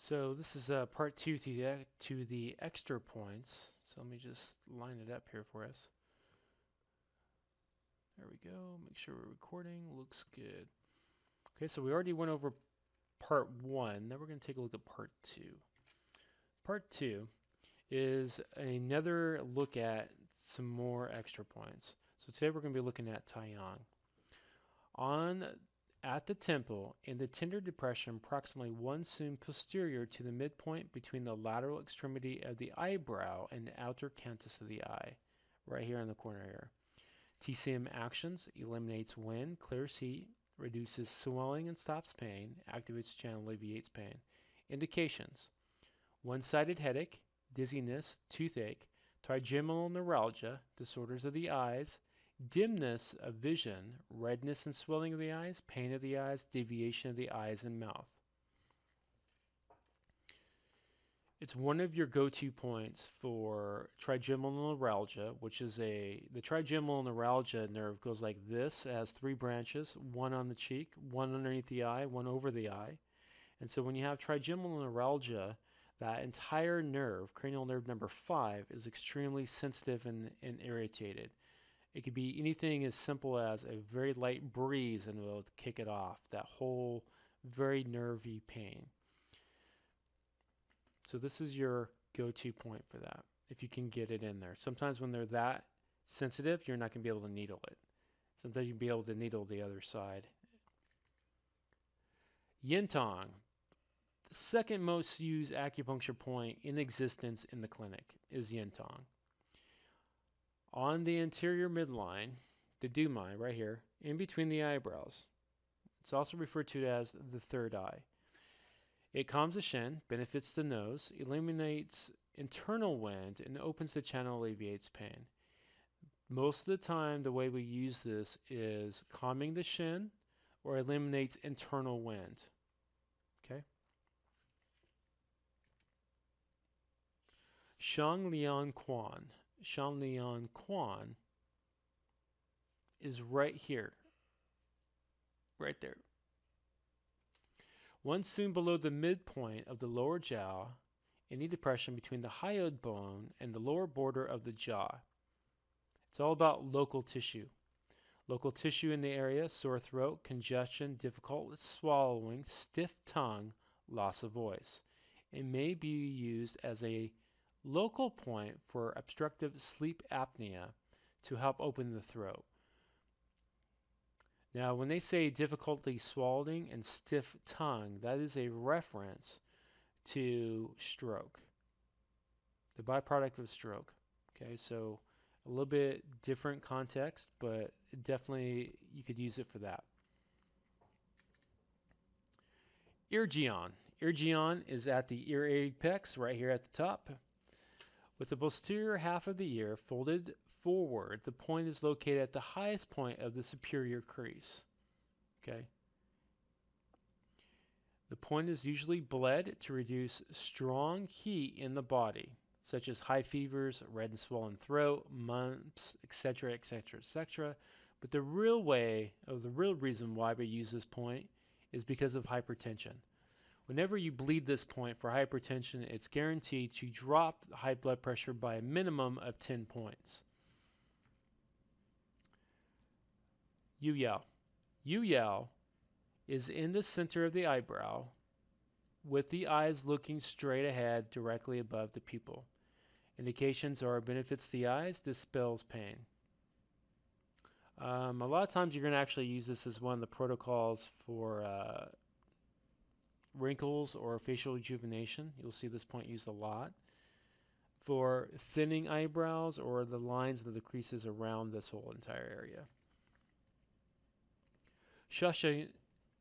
So this is part two to the extra points. So let me just line it up here for us. There we go. Make sure we're recording. Looks good. Okay, so we already went over part one. Now we're going to take a look at part two. Part two is another look at some more extra points. So today we're going to be looking at Taiyang. On at the temple in the tender depression approximately 1 cm posterior to the midpoint between the lateral extremity of the eyebrow and the outer canthus of the eye, right here in the corner here. TCM actions: eliminates wind, clears heat, reduces swelling and stops pain, activates channel, alleviates pain. Indications: one-sided headache, dizziness, toothache, trigeminal neuralgia, disorders of the eyes, dimness of vision, redness and swelling of the eyes, pain of the eyes, deviation of the eyes and mouth. It's one of your go-to points for trigeminal neuralgia, which is the trigeminal neuralgia nerve goes like this. It has 3 branches, one on the cheek, one underneath the eye, one over the eye. And so when you have trigeminal neuralgia, that entire nerve, cranial nerve number 5, is extremely sensitive and irritated. It could be anything as simple as a very light breeze and it will kick it off, that whole very nervy pain. So this is your go-to point for that, if you can get it in there. Sometimes when they're that sensitive, you're not going to be able to needle it. Sometimes you'll be able to needle the other side. Yintang, the second most used acupuncture point in existence in the clinic is Yintang. On the anterior midline, the dumai right here, in between the eyebrows. It's also referred to as the third eye. It calms the shin, benefits the nose, eliminates internal wind, and opens the channel, alleviates pain. Most of the time, the way we use this is calming the shin or eliminates internal wind. Okay? Shangliang Quan. Shangliang Quan is right here. Right there. 1 cm below the midpoint of the lower jaw, any depression between the hyoid bone and the lower border of the jaw. It's all about local tissue. Local tissue in the area: sore throat, congestion, difficult swallowing, stiff tongue, loss of voice. It may be used as a local point for obstructive sleep apnea to help open the throat. Now, when they say difficulty swallowing and stiff tongue, that is a reference to stroke, the byproduct of stroke. Okay, so a little bit different context, but definitely you could use it for that. Irjion. Irjion is at the ear apex, right here at the top. With the posterior half of the ear folded forward, the point is located at the highest point of the superior crease. Okay. The point is usually bled to reduce strong heat in the body, such as high fevers, red and swollen throat, mumps, etc., etc., etc. But the real reason why we use this point is because of hypertension. Whenever you bleed this point for hypertension, it's guaranteed to drop high blood pressure by a minimum of 10 points. Yuyao. Yuyao is in the center of the eyebrow, with the eyes looking straight ahead directly above the pupil. Indications are: benefits the eyes, dispels pain. A lot of times you're going to actually use this as one of the protocols for wrinkles or facial rejuvenation. You'll see this point used a lot. For thinning eyebrows or the lines of the creases around this whole entire area.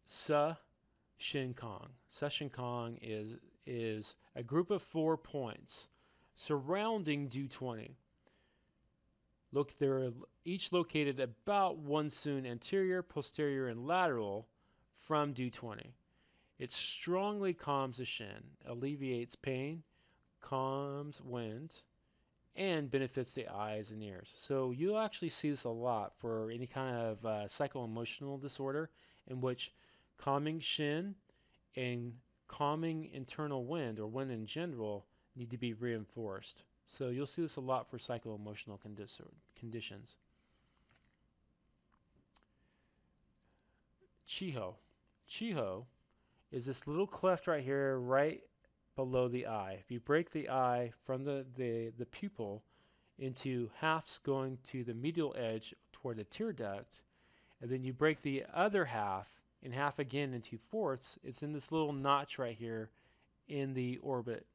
Sa-Shin-Kong. Sa-Shin-Kong is a group of 4 points surrounding Du-20. Look, they're each located about 1 cm anterior, posterior, and lateral from Du-20. It strongly calms the shin, alleviates pain, calms wind, and benefits the eyes and ears. So you'll actually see this a lot for any kind of psycho-emotional disorder in which calming shin and calming internal wind or wind in general need to be reinforced. So you'll see this a lot for psycho-emotional conditions. Chiho. Chiho is this little cleft right here, right below the eye. If you break the eye from the pupil into halves going to the medial edge toward the tear duct, and then you break the other half in half again into fourths, it's in this little notch right here in the orbit.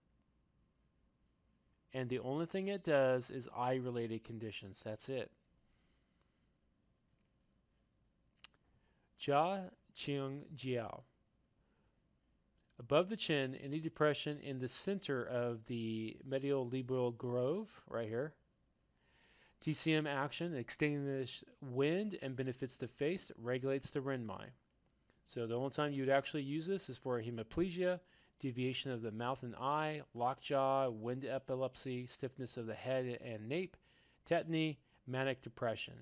And the only thing it does is eye-related conditions. That's it. Jia Qing Jiao. Above the chin, any depression in the center of the medial-labial groove, right here. TCM action, extending the wind and benefits the face, regulates the Renmai. So the only time you would actually use this is for hemiplegia, deviation of the mouth and eye, lockjaw, wind epilepsy, stiffness of the head and nape, tetany, manic depression.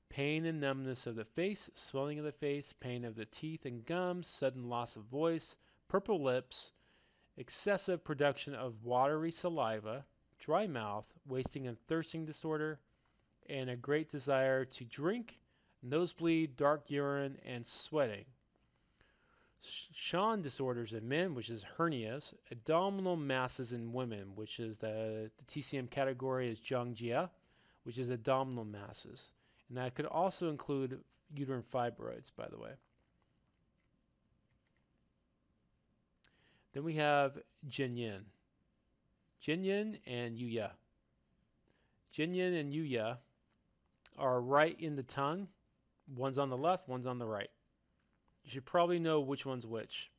Pain and numbness of the face, swelling of the face, pain of the teeth and gums, sudden loss of voice, purple lips, excessive production of watery saliva, dry mouth, wasting and thirsting disorder, and a great desire to drink, nosebleed, dark urine, and sweating. Shan disorders in men, which is hernias, abdominal masses in women, which is the TCM category is Jiangjia, which is abdominal masses. And that could also include uterine fibroids, by the way. Then we have Jinyin. Jinyin and Yuya. Jinyin and Yuya are right in the tongue. One's on the left, one's on the right. You should probably know which one's which.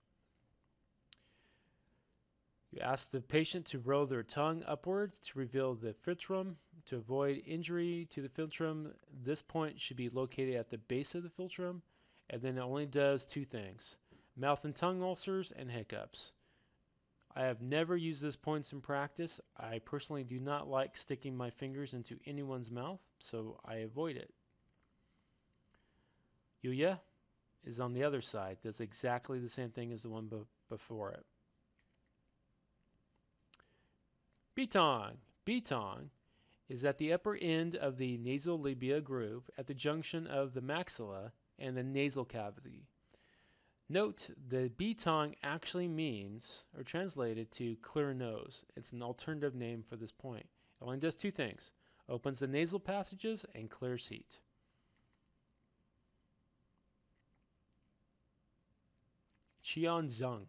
You ask the patient to roll their tongue upward to reveal the philtrum. To avoid injury to the philtrum, this point should be located at the base of the philtrum, and then it only does two things: mouth and tongue ulcers and hiccups. I have never used this points in practice. I personally do not like sticking my fingers into anyone's mouth, so I avoid it. Yuya is on the other side, does exactly the same thing as the one before it. Bitong. Bitong is at the upper end of the nasal labia groove at the junction of the maxilla and the nasal cavity. Note, the Bitong actually means, or translated to clear nose. It's an alternative name for this point. It only does two things: opens the nasal passages and clears heat. Qianzheng.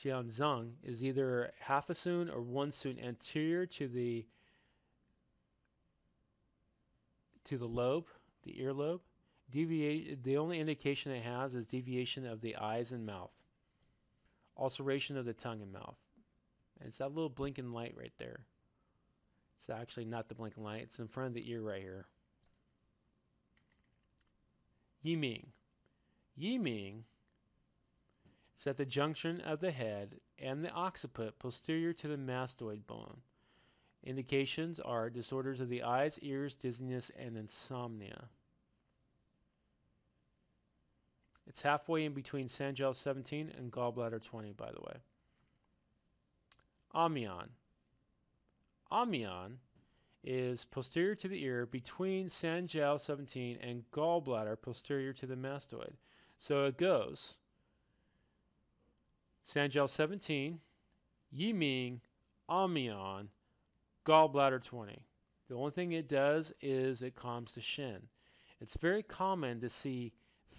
Qianzheng is either half a cun or 1 cun anterior to the lobe, the earlobe. The only indication it has is deviation of the eyes and mouth. Ulceration of the tongue and mouth. And it's that little blinking light right there. It's actually not the blinking light. It's in front of the ear right here. Yiming. Yiming is at the junction of the head and the occiput posterior to the mastoid bone. Indications are disorders of the eyes, ears, dizziness, and insomnia. It's halfway in between Sanjiao 17 and gallbladder 20, by the way. Amion. Amion is posterior to the ear between Sanjiao 17 and gallbladder posterior to the mastoid. So it goes Sanjiao 17, Yiming, Amion, gallbladder 20. The only thing it does is it calms the shin. It's very common to see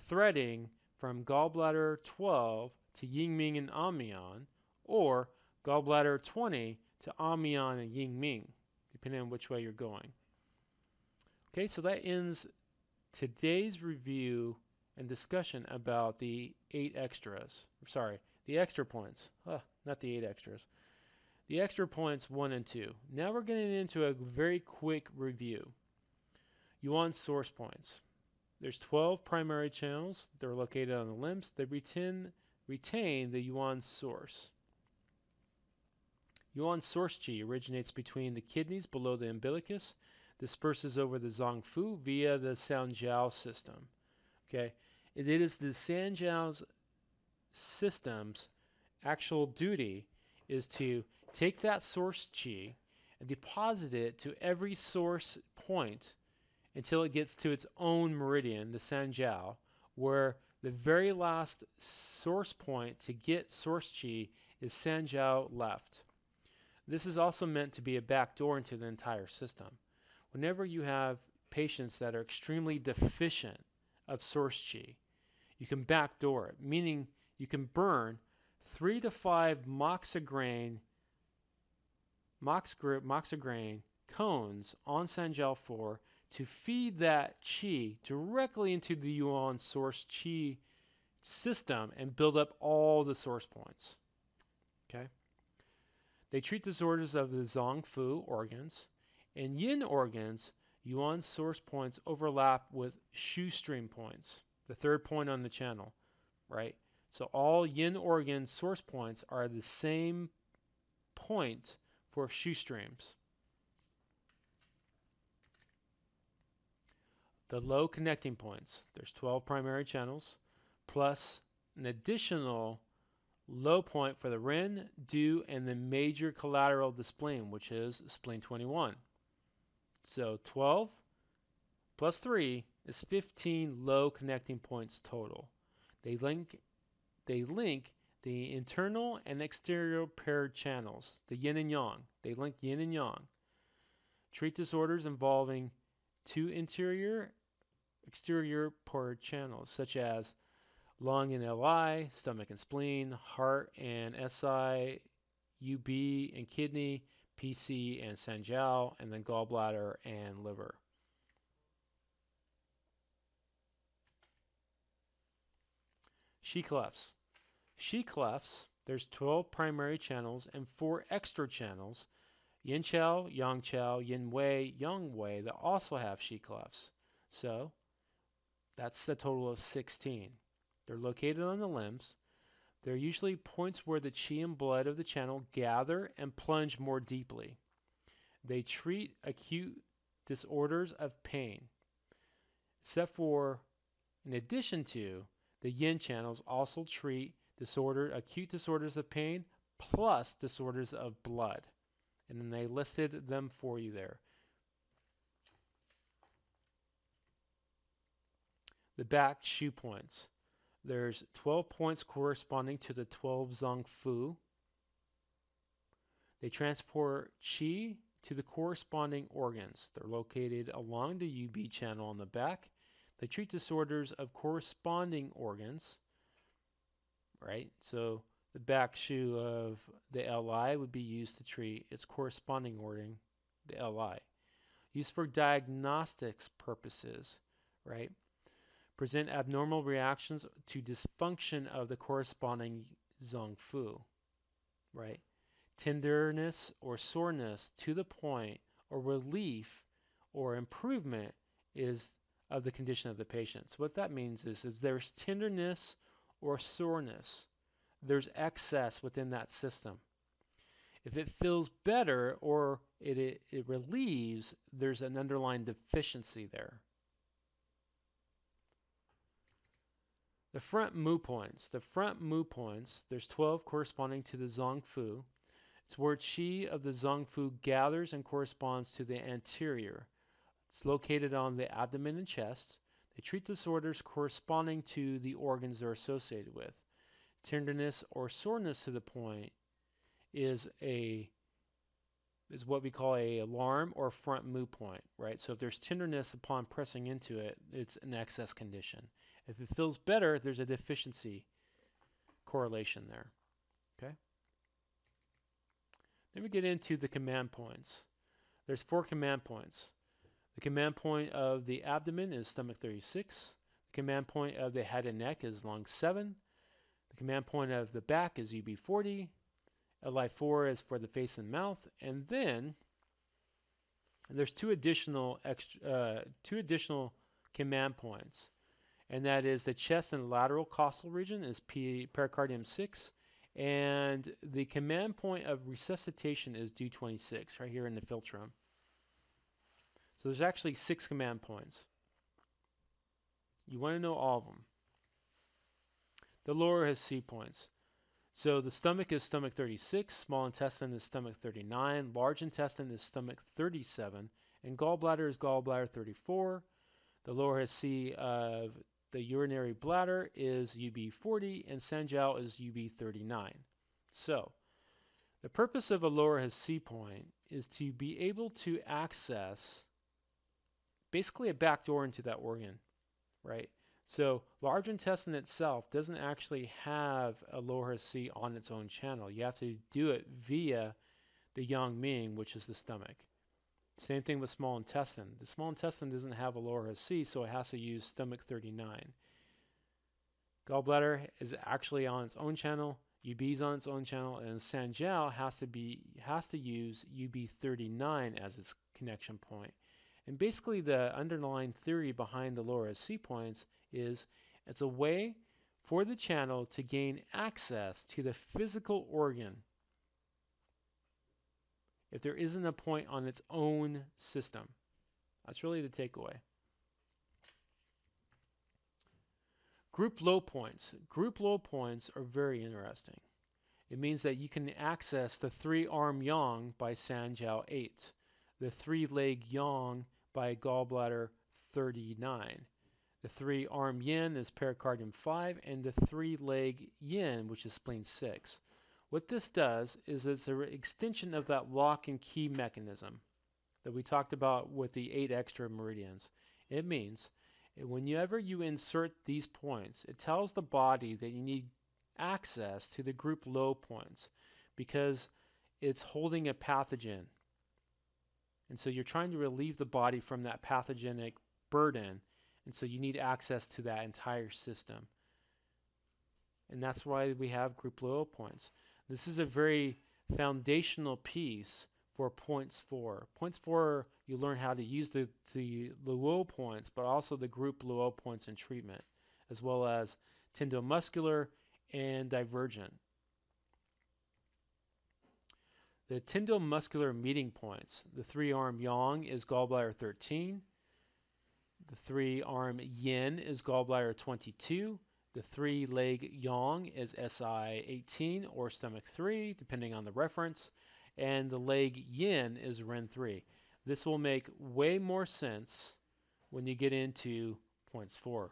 threading from gallbladder 12 to Yiming and Amion, or gallbladder 20 to Amion and Yiming, depending on which way you're going. Okay, so that ends today's review and discussion about the 8 extras. Sorry, the extra points. Not the 8 extras. The extra points 1 and 2. Now we're getting into a very quick review. Yuan source points. There's 12 primary channels. They're located on the limbs. They retain the Yuan source. Yuan source qi originates between the kidneys below the umbilicus, disperses over the Zongfu via the Sanjiao system. Okay, it is the Sanjiao's systems actual duty is to take that source chi and deposit it to every source point until it gets to its own meridian, the Sanjiao, where the very last source point to get source chi is Sanjiao left. This is also meant to be a backdoor into the entire system. Whenever you have patients that are extremely deficient of source chi, you can backdoor it, meaning you can burn 3 to 5 moxagrain cones on Sanjiao 4 to feed that chi directly into the Yuan source chi system and build up all the source points. Okay? They treat disorders of the Zongfu organs. In yin organs, Yuan source points overlap with Shu stream points, the third point on the channel, right? So all yin organ source points are the same point for Shu streams. The low connecting points, there's 12 primary channels, plus an additional low point for the Ren, Du, and the major collateral of the spleen, which is spleen 21. So 12 plus 3 is 15 low connecting points total. They link the internal and exterior paired channels, the yin and yang. They link yin and yang. Treat disorders involving 2 interior, exterior paired channels, such as lung and LI, stomach and spleen, heart and SI, UB and kidney, PC and Sanjiao, and then gallbladder and liver. Shi clefts. Shi clefts, there's 12 primary channels and 4 extra channels, Yin Chao, Yang Chao, Yin Wei, Yang Wei, that also have Shi clefts. So that's the total of 16. They're located on the limbs. They're usually points where the chi and blood of the channel gather and plunge more deeply. They treat acute disorders of pain, except for, in addition to, the yin channels also treat acute disorders of pain plus disorders of blood. And then they listed them for you there. The back Shu points. There's 12 points corresponding to the 12 Zongfu. They transport qi to the corresponding organs. They're located along the UB channel on the back. They treat disorders of corresponding organs, right? So the back Shu of the LI would be used to treat its corresponding organ, the LI. Used for diagnostics purposes, right? Present abnormal reactions to dysfunction of the corresponding Zongfu, right? Tenderness or soreness to the point, or relief or improvement is of the condition of the patient. So what that means is there's tenderness or soreness, there's excess within that system. If it feels better or it relieves, there's an underlying deficiency there. The front mu points. The front mu points, there's 12 corresponding to the Zongfu. It's where qi of the Zongfu gathers and corresponds to the anterior. It's located on the abdomen and chest. They treat disorders corresponding to the organs they're associated with. Tenderness or soreness to the point is what we call a alarm or front mu point, right? So if there's tenderness upon pressing into it, it's an excess condition. If it feels better, there's a deficiency correlation there. Okay? Then we get into the command points. There's 4 command points. The command point of the abdomen is stomach 36. The command point of the head and neck is lung 7. The command point of the back is UB40. LI4 is for the face and mouth. And then there's two additional command points. And that is the chest and lateral costal region is pericardium 6. And the command point of resuscitation is D26 right here in the philtrum. So there's actually 6 command points. You want to know all of them. The lower has C points. So the stomach is stomach 36, small intestine is stomach 39, large intestine is stomach 37, and gallbladder is gallbladder 34. The lower Hesse of the urinary bladder is UB40 and Sanjiao is UB39. So the purpose of a lower Hesse point is to be able to access basically a back door into that organ, right? So large intestine itself doesn't actually have a lower Hesse on its own channel. You have to do it via the Yangming, which is the stomach. Same thing with small intestine. The small intestine doesn't have a lower Hesse, so it has to use stomach 39. Gallbladder is actually on its own channel. UB is on its own channel, and Sanjiao has to use UB39 as its connection point. And basically, the underlying theory behind the lower Hesse points is it's a way for the channel to gain access to the physical organ if there isn't a point on its own system. That's really the takeaway. Group low points. Group low points are very interesting. It means that you can access the 3-arm yang by Sanjiao 8, the 3-leg yang by gallbladder 39. The 3-arm yin is pericardium 5, and the 3-leg yin, which is spleen 6. What this does is it's an extension of that lock and key mechanism that we talked about with the 8 extra meridians. It means whenever you insert these points, it tells the body that you need access to the group low points because it's holding a pathogen. And so you're trying to relieve the body from that pathogenic burden, and so you need access to that entire system. And that's why we have group low points. This is a very foundational piece for points 4. Points 4, you learn how to use the low points, but also the group low points in treatment, as well as tendomuscular and divergent. The tendomuscular meeting points. The 3-arm yang is gallbladder 13. The 3-arm yin is gallbladder 22. The 3-leg yang is SI 18 or stomach 3, depending on the reference. And the leg yin is Ren 3. This will make way more sense when you get into points 4.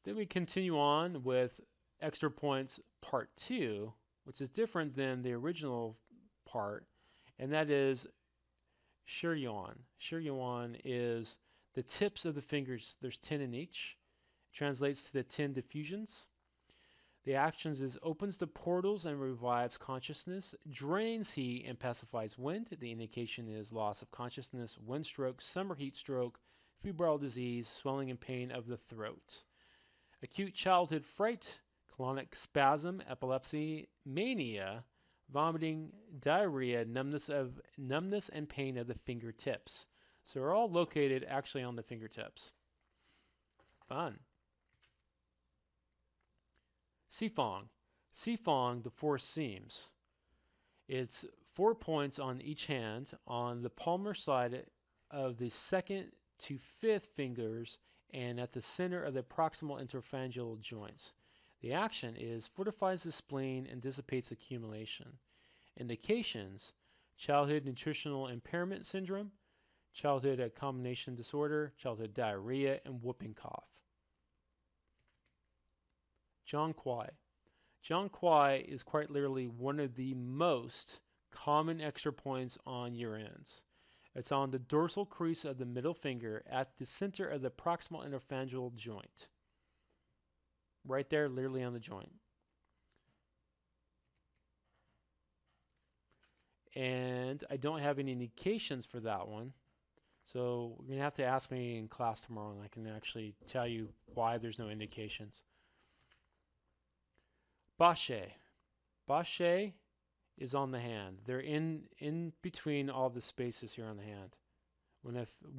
Then we continue on with extra points part 2, which is different than the original part, and that is Shiyuan. Shiyuan is the tips of the fingers. There's 10 in each. It translates to the 10 diffusions. The actions is opens the portals and revives consciousness, drains heat and pacifies wind. The indication is loss of consciousness, wind stroke, summer heat stroke, febrile disease, swelling and pain of the throat. Acute childhood fright, colonic spasm, epilepsy, mania, vomiting, diarrhea, numbness and pain of the fingertips. So they're all located actually on the fingertips. Fun. Sifong. Sifong, the 4 seams. It's 4 points on each hand on the palmar side of the 2nd to 5th fingers and at the center of the proximal interphalangeal joints. The action is fortifies the spleen and dissipates accumulation. Indications: childhood nutritional impairment syndrome, childhood combination disorder, childhood diarrhea, and whooping cough. Zhangquai. Zhangquai is quite literally one of the most common extra points on your ends. It's on the dorsal crease of the middle finger at the center of the proximal interphalangeal joint. Right there, literally on the joint. And I don't have any indications for that one. So you're going to have to ask me in class tomorrow and I can actually tell you why there's no indications. Bashe. Bashe is on the hand. They're in between all the spaces here on the hand.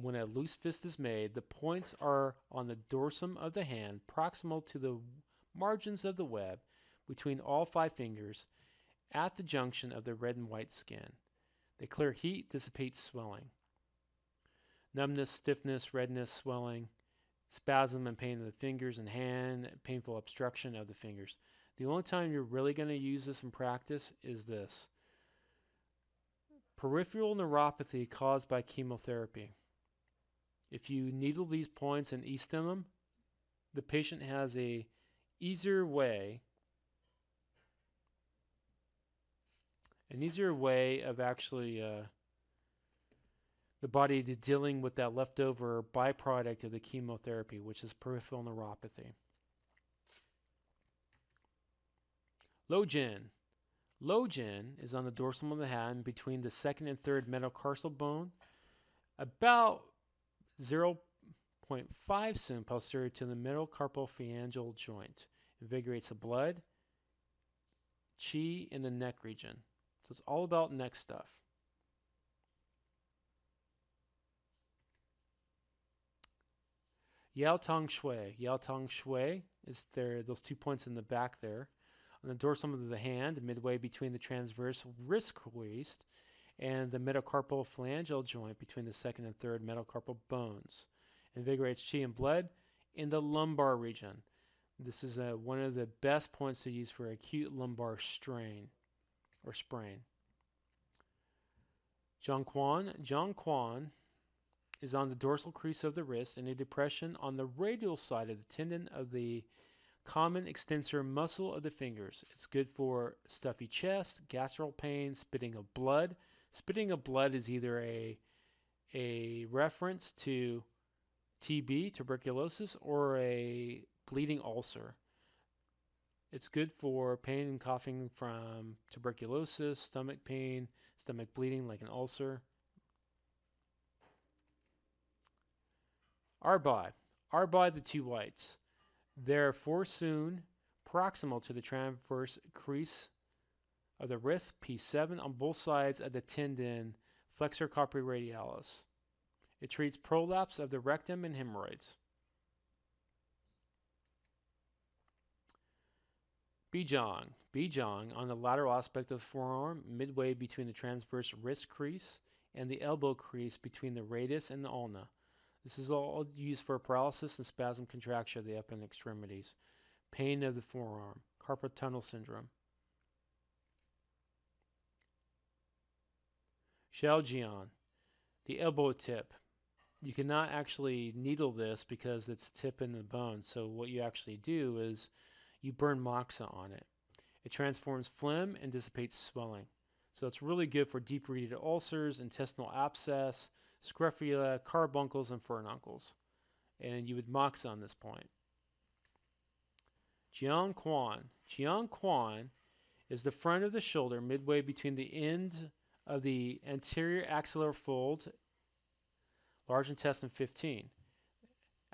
When a loose fist is made, the points are on the dorsum of the hand, proximal to the margins of the web, between all 5 fingers, at the junction of the red and white skin. They clear heat, dissipate swelling. Numbness, stiffness, redness, swelling, spasm and pain of the fingers and hand, painful obstruction of the fingers. The only time you're really going to use this in practice is this. Peripheral neuropathy caused by chemotherapy. If you needle these points and e-stim them, the patient has a easier way of actually the body dealing with that leftover byproduct of the chemotherapy, which is peripheral neuropathy. Logen. Logen is on the dorsum of the hand between the second and third metatarsal bone, about 0.5 cm posterior to the metacarpophalangeal joint. Invigorates the blood, chi in the neck region. So it's all about neck stuff. Yao Tong Shui. Yao Tong Shui is there, those 2 points in the back there. On the dorsum of the hand, midway between the transverse wrist crease and the metacarpophalangeal joint between the second and third metacarpal bones. Invigorates chi and blood in the lumbar region. This is one of the best points to use for acute lumbar strain or sprain. Jiangquan is on the dorsal crease of the wrist in a depression on the radial side of the tendon of the common extensor muscle of the fingers. It's good for stuffy chest, gastral pain, spitting of blood. Spitting of blood is either a reference to TB, tuberculosis, or a bleeding ulcer. It's good for pain and coughing from tuberculosis, stomach pain, stomach bleeding like an ulcer. Arbi, the 2 whites. They're forsoon proximal to the transverse crease of the wrist, P7, on both sides of the tendon flexor carpi radialis. It treats prolapse of the rectum and hemorrhoids. Bijang on the lateral aspect of the forearm, midway between the transverse wrist crease and the elbow crease between the radius and the ulna. This is all used for paralysis and spasm contracture of the upper extremities. Pain of the forearm, carpal tunnel syndrome. Xiaojian, the elbow tip. You cannot actually needle this because it's tip in the bone. So what you actually do is you burn moxa on it. It transforms phlegm and dissipates swelling. So it's really good for deep-rooted ulcers, intestinal abscess, scrofula, carbuncles, and furuncles. And you would moxa on this point. Jiangquan is the front of the shoulder midway between the end of the anterior axillar fold, large intestine 15.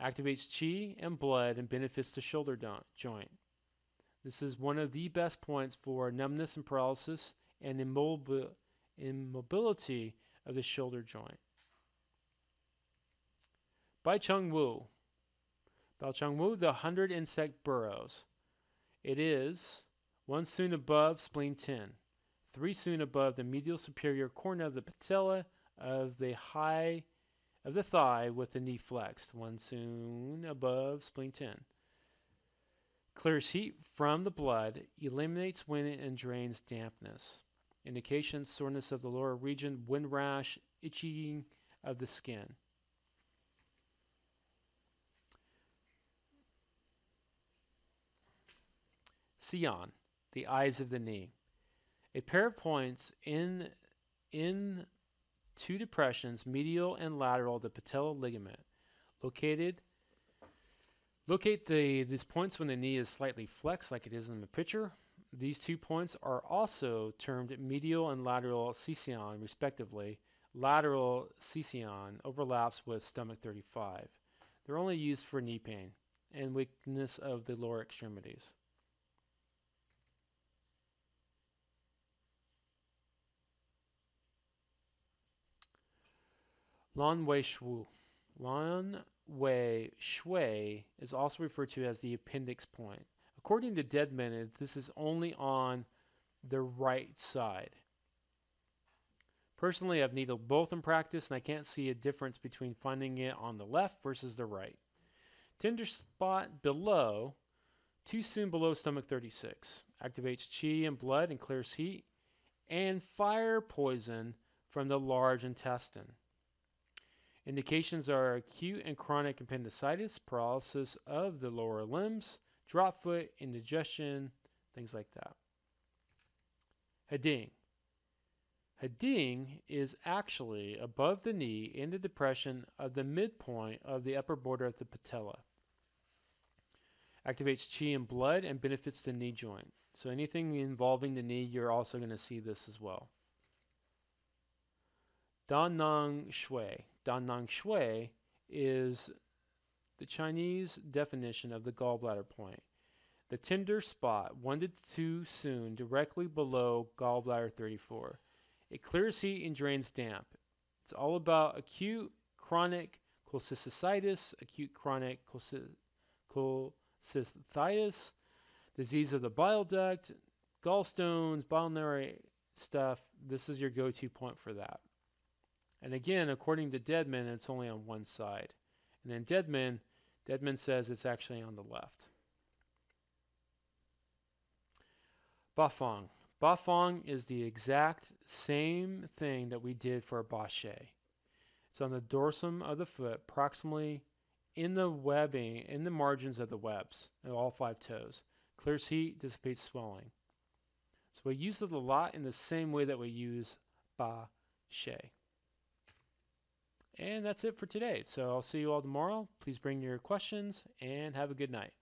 Activates chi and blood and benefits the shoulder joint. This is one of the best points for numbness and paralysis and immobility of the shoulder joint. Baicheng Wu, the 100 insect burrows. It is 1 cun above spleen 10, 3 cun above the medial superior corner of the patella of the thigh with the knee flexed, 1 cun above spleen 10. Clears heat from the blood, eliminates wind, and drains dampness. Indications: soreness of the lower region, wind rash, itching of the skin. Xian, the eyes of the knee. A pair of points in 2 depressions, medial and lateral, the patellar ligament. Locate these points when the knee is slightly flexed, like it is in the picture. These 2 points are also termed medial and lateral scion, respectively. Lateral scion overlaps with stomach 35. They're only used for knee pain and weakness of the lower extremities. Lan Wei Shui is also referred to as the appendix point. According to Deadman, this is only on the right side. Personally, I've needled both in practice, and I can't see a difference between finding it on the left versus the right. Tender spot below Too soon below stomach 36. Activates qi and blood and clears heat. And fire poison from the large intestine. Indications are acute and chronic appendicitis, paralysis of the lower limbs, drop foot, indigestion, things like that. Hading. Hading is actually above the knee in the depression of the midpoint of the upper border of the patella. Activates qi and blood and benefits the knee joint. So anything involving the knee, you're also going to see this as well. Danang Shui. Danang Shui is the Chinese definition of the gallbladder point. The tender spot, 1 to 2 soon, directly below gallbladder 34. It clears heat and drains damp. It's all about acute chronic cholecystitis, acute chronic cholecystitis, disease of the bile duct, gallstones, biliary stuff. This is your go-to point for that. And again, according to Deadman, it's only on one side. And then Deadman says it's actually on the left. Bafong. Bafong is the exact same thing that we did for Ba Xie. It's on the dorsum of the foot, proximally in the webbing, in the margins of the webs, of all 5 toes. Clears heat, dissipates swelling. So we use it a lot in the same way that we use Ba Xie. And that's it for today. So I'll see you all tomorrow. Please bring your questions and have a good night.